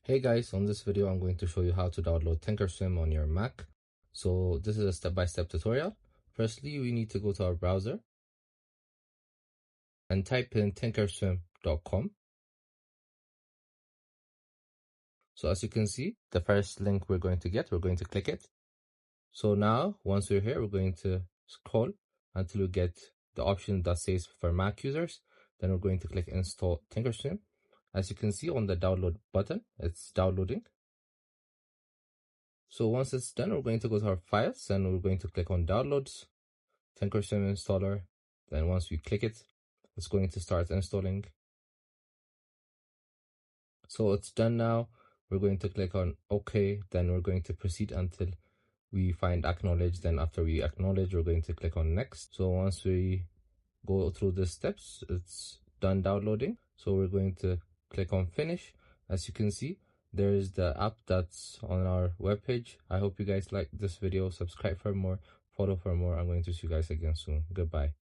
Hey guys, on this video I'm going to show you how to download Thinkorswim on your Mac. So this is a step-by-step tutorial. Firstly, we need to go to our browser and type in thinkorswim.com. So as you can see, the first link we're going to click it. So now, once we're here, we're going to scroll until we get the option that says for Mac users. Then we're going to click install Thinkorswim. As you can see on the download button, it's downloading. So once it's done, we're going to go to our files and we're going to click on downloads, Thinkorswim installer. Then once we click it, it's going to start installing. So it's done now. We're going to click on OK. Then we're going to proceed until we find acknowledge. Then after we acknowledge, we're going to click on next. So once we go through the steps, it's done downloading. So we're going to click on finish. As you can see, there is the app that's on our webpage. I hope you guys like this video. Subscribe for more, follow for more. I'm going to see you guys again soon. Goodbye.